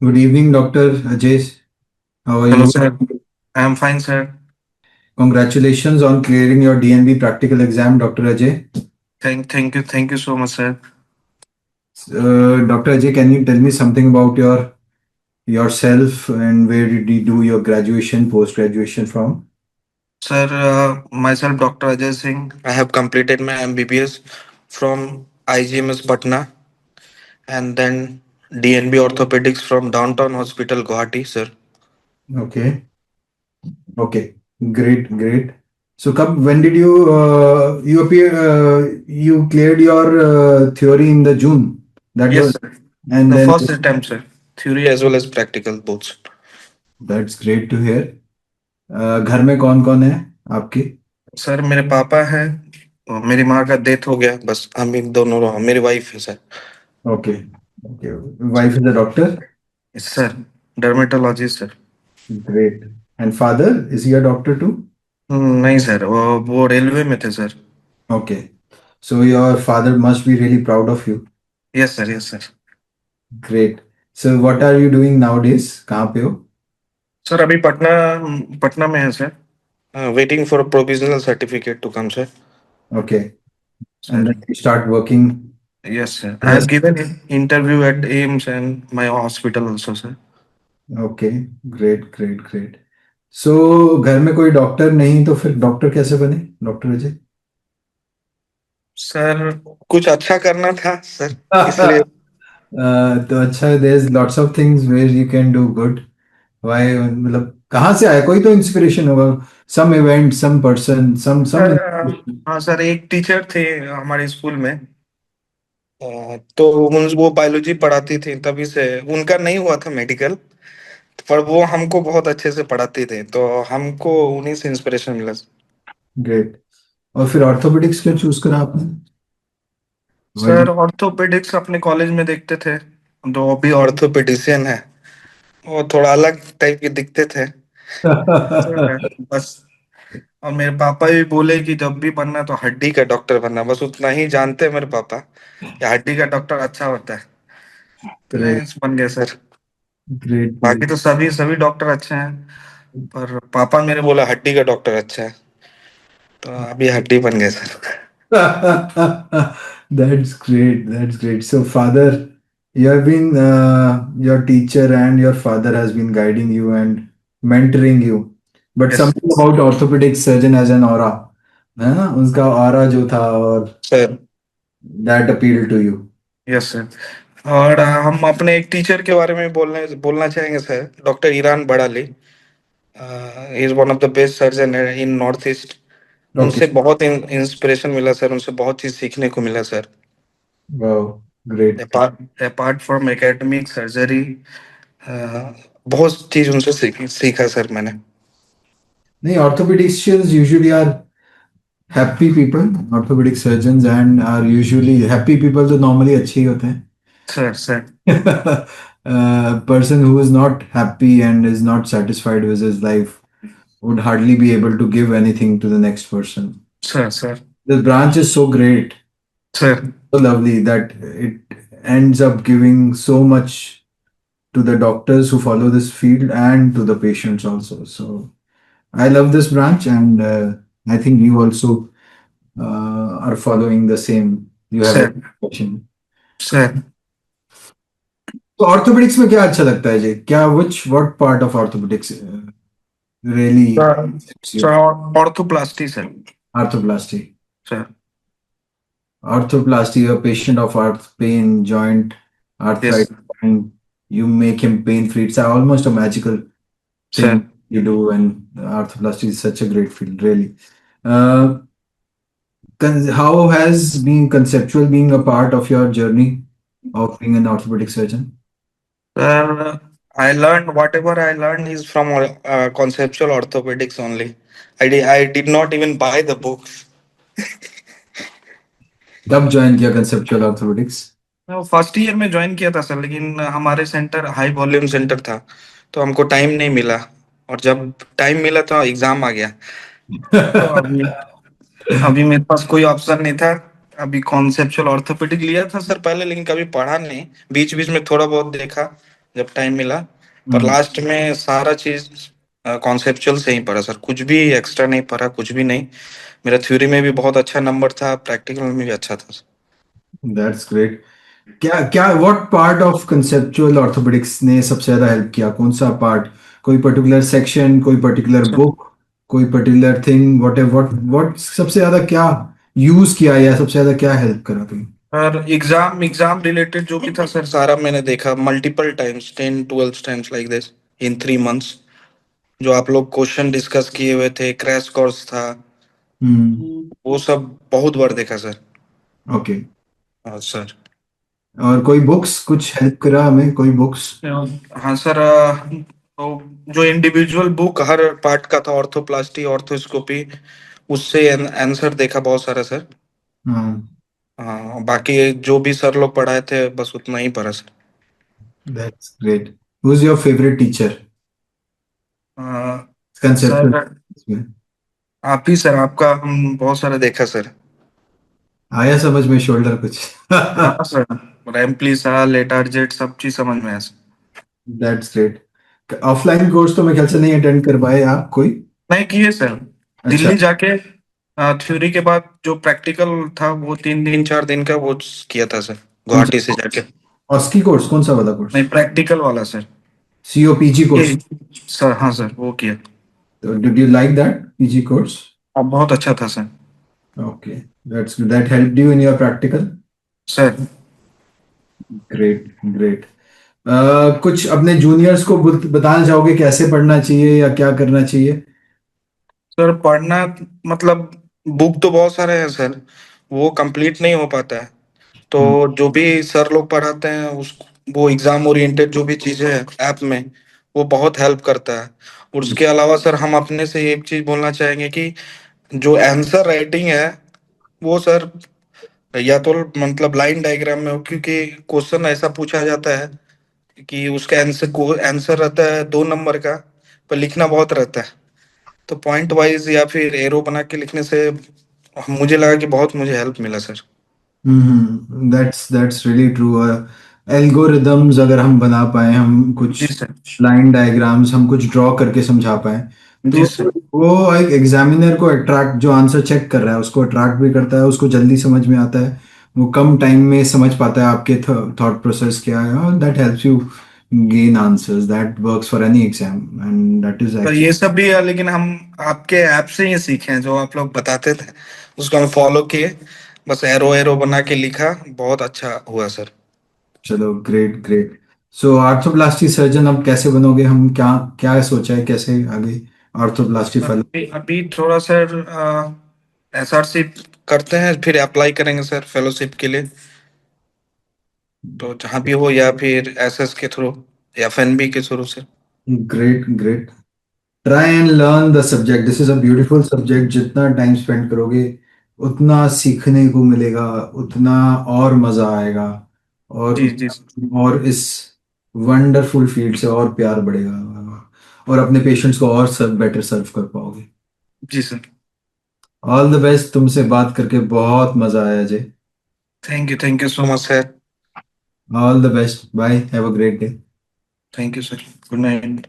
Good evening, Dr. Ajay. How are Hello, you? sir. I am fine, sir. Congratulations on clearing your DNB practical exam, Dr. Ajay. Thank you so much, sir. Dr. Ajay, can you tell me something about yourself and where did you do your graduation, post graduation from? Sir, myself, Dr. Ajay Singh. I have completed my MBBS from IGMS Patna and then DNB Orthopedics from Downtown Hospital, Guwahati, sir. Okay, okay, great, great. So, when did you cleared your theory in the June? That Yes, was, sir. and The then first attempt, sir. Theory as well as practical, both. that's great to hear. घर में कौन कौन है आपके? Sir, मेरे पापा हैं और मेरी माँ का डेथ हो गया। बस हम ही दोनों रहो। मेरी वाइफ है, sir. Okay, okay. Wife is a doctor. Sir, dermatologist, sir. Great. And father, is he a doctor too? नहीं सर, वो रेलवे में थे, sir. Okay. So your father must be really proud of you. Yes sir, yes sir. Great. So what are you doing nowadays? कहाँ पे हो? Sir, अभी पटना पटना में है, sir. Waiting for provisional certificate to come, sir. Okay. And sir, then you start working. Yes sir, I have Yes. Given interview at AIIMS and my hospital also, sir. Okay. Great, great, great. So घर में कोई doctor नहीं तो फिर doctor कैसे बने? Doctor Ajay? Sir, कुछ अच्छा करना था, सर। इसलिए। तो अच्छा है, there's lots of things where you can do good. Why मतलब कहाँ से आया? कोई तो इंस्पिरेशन होगा. Some event, some person, some sir, inspiration. हाँ सर, एक टीचर थे हमारे स्कूल में। तो वो बायोलॉजी पढ़ाती थी, तभी से उनका नहीं हुआ था मेडिकल। पर वो हमको बहुत अच्छे से पढ़ाते थे, तो हमको उन्हीं से इंस्पिरेशन मिला। ग्रेट. और फिर ऑर्थोपेडिक्स क्यों चूज करा आपने? Why सर, did- ऑर्थोपेडिक्स अपने कॉलेज में देखते थे। तो अभी ऑर्थोपेडिशियन है। वो थोड़ा अलग टाइप के दिखते थे। सर, बस। और मेरे पापा भी बोले कि जब भी बनना तो हड्डी का डॉक्टर बनना, बस उतना ही जानते हैं मेरे पापा कि हड्डी का डॉक्टर अच्छा होता है। तो ग्रेट, बन गए, सर। ग्रेट, बाकी ग्रेट. तो सभी सभी डॉक्टर अच्छे हैं, पर पापा मेरे बोला हड्डी का डॉक्टर अच्छा है। तो अभी हड्डी बन गए, sir. That's great. That's great. So, father, you have been your teacher, and your father has been guiding you and mentoring you. But yes something about orthopedic surgeon as an aura, है ना? उसका aura जो था और sir. that appealed to you. Yes sir. और हम अपने एक टीचर के बारे में बोलने बोलना चाहेंगे, sir. Doctor Iran Badali is one of the best surgeon in north east. Okay. उनसे बहुत इंस्पिरेशन मिला, सर। उनसे बहुत चीज सीखने को मिला, sir. Wow. Great. Apart from academic surgery, बहुत चीज उनसे सीखा, सर, मैंने। नहीं, orthopedicians usually are happy people. Orthopedic surgeons and are usually happy people तो normally अच्छे ही होते हैं. Sir sir A person who is not happy and is not satisfied with his life would hardly be able to give anything to the next person. Sir sir The branch is so great, sir so lovely that it ends up giving so much to the doctors who follow this field and to the patients also. So I love this branch, and I think you also are following the same. You have a sir passion. Sir तो orthopaedics में क्या अच्छा लगता है जी? क्या which what part of orthopedics really suits you? Sir, arthroplasty, sir. Arthroplasty. Sir, Arthroplasty, a patient of arth pain, joint, yes arthritis, and you make him pain free. It's almost a magical sir. thing you do, and arthroplasty is such a great field, really. Uh, how has being conceptual being a part of your journey of being an orthopedic surgeon? Sir, I learned whatever I learned is from conceptual orthopedics only. I did not even buy the books. कब join किया conceptual orthopedics? मैं first year में join किया था, sir, लेकिन हमारे centre high volume centre था, तो हमको टाइम नहीं मिला। और जब टाइम मिला तो एग्जाम आ गया। तो अभी अभी मेरे पास कोई ऑप्शन नहीं था। अभी कॉन्सेप्चुअल ऑर्थोपेडिक लिया था, सर, पहले, लेकिन कभी पढ़ा नहीं। बीच बीच में थोड़ा बहुत देखा, जब टाइम मिला। पर हम्म। लास्ट में सारा चीज कॉन्सेप्चुअल से ही पढ़ा सर, कुछ भी एक्स्ट्रा नहीं पढ़ा, कुछ भी नहीं। मेरा थ्योरी में भी बहुत अच्छा नंबर था, प्रैक्टिकल में भी अच्छा था। That's great. क्या क्या what part of conceptual orthopaedics ने सबसे ज्यादा हेल्प किया? कौन सा पार्ट? कोई पर्टिकुलर सेक्शन, कोई पर्टिकुलर बुक, कोई पर्टिकुलर थिंग, व्हाट व्हाट सबसे ज्यादा क्या यूज किया या सबसे ज्यादा क्या हेल्प करा तुम्हें? और एग्जाम एग्जाम रिलेटेड जो भी था सर, सारा मैंने देखा multiple times, 10-12 times like this in 3 months. जो आप लोग क्वेश्चन डिस्कस किए हुए थे, क्रैश कोर्स था, हम्म। वो सब बहुत बार देखा सर। ओके। हाँ सर। और कोई बुक्स कुछ हेल्प करा हमें? कोई बुक्स? हाँ सर, तो जो इंडिविजुअल बुक हर पार्ट का था, ऑर्थोप्लास्टी, ऑर्थोस्कोपी, उससे आंसर देखा बहुत सारा सर। हाँ। हाँ, बाकी जो भी सर लोग पढ़ाए थे बस उतना ही पढ़ा sir. That's great. Who is your favourite teacher conceptual sir में? आप ही सर, आपका हम बहुत सारा देखा सर। आया समझ में शोल्डर कुछ? हाँ सर, रैम्पली सा, लेटारजेट, सब चीज समझ में आया sir. That's great. Offline course तो मैं ख्याल से नहीं अटेंड कर पाए आप कोई? नहीं किए सर, अच्छा। दिल्ली जाके थ्योरी के बाद जो प्रैक्टिकल था वो 3 दिन 4 दिन का वो किया था सर, कौन गुवाहाटी से सा? जाके। ऑस्की कोर्स कौन सा वाला कोर्स? नहीं, प्रैक्टिकल वाला सर। सीओपीजी ये कोर्स? सर, हाँ सर, वो किया। तो did you like that PG course? अब बहुत अच्छा था sir. Okay. That helped you in your practical? Sir great great. कुछ अपने जूनियर्स को बताना चाहोगे कैसे पढ़ना चाहिए या क्या करना चाहिए? सर पढ़ना, मतलब बुक तो बहुत सारे हैं सर, वो कंप्लीट नहीं हो पाता है। तो हम्म। जो भी सर लोग पढ़ाते हैं उस, वो एग्जाम ओरिएंटेड जो भी चीजें हैं ऐप में, वो बहुत हेल्प करता है। और उसके अलावा सर हम अपने से एक चीज बोलना चाहेंगे कि जो आंसर राइटिंग है वो सर, या तो मतलब लाइन डायग्राम में हो, क्योंकि क्वेश्चन ऐसा पूछा जाता है कि उसका आंसर को आंसर रहता है 2 नंबर का, पर लिखना बहुत रहता है। तो पॉइंट वाइज या फिर एरो बना के लिखने से मुझे लगा कि बहुत मुझे हेल्प मिला sir. That's really true. Algorithms अगर हम बना पाए, हम कुछ जी सर। लाइन डायग्राम्स हम कुछ ड्रॉ करके समझा पाए, तो जी सर। वो एक एग्जामिनर को अट्रैक्ट, जो आंसर चेक कर रहा है उसको अट्रैक्ट भी करता है, उसको जल्दी समझ में आता है, वो कम टाइम में समझ पाता है आपके थॉट प्रोसेस क्या है, और that helps you gain answers. That works for any exam and that is तो एक्चुअली। ये सब भी है, लेकिन हम आपके ऐप से ही सीखे हैं, जो आप लोग बताते थे उसको हम फॉलो किए, बस एरो एरो बना के लिखा, बहुत अच्छा हुआ सर। चलो ग्रेट ग्रेट। सो आर्थोप्लास्टी सर्जन अब कैसे बनोगे? हम क्या क्या सोचा है कैसे आगे आर्थोप्लास्टी फेलो? अभी अभी थोड़ा सर एसआरसी करते हैं, फिर अप्लाई करेंगे सर फेलोशिप के लिए। तो जहाँ भी हो, या फिर एसएस के थ्रू, या एफएनबी के थ्रू से। Great great. Try and learn the subject, this is a beautiful subject. जितना टाइम स्पेंड करोगे उतना सीखने को मिलेगा, उतना और मजा आएगा, और जी जी। और इस वंडरफुल फील्ड से और प्यार बढ़ेगा, और अपने पेशेंट्स को और सब बेटर सर्व कर पाओगे। जी सर। All the best. तुमसे बात करके बहुत मजा आया Jay. Thank you so much sir. All the best, bye, have a great day. Thank you sir. Good night.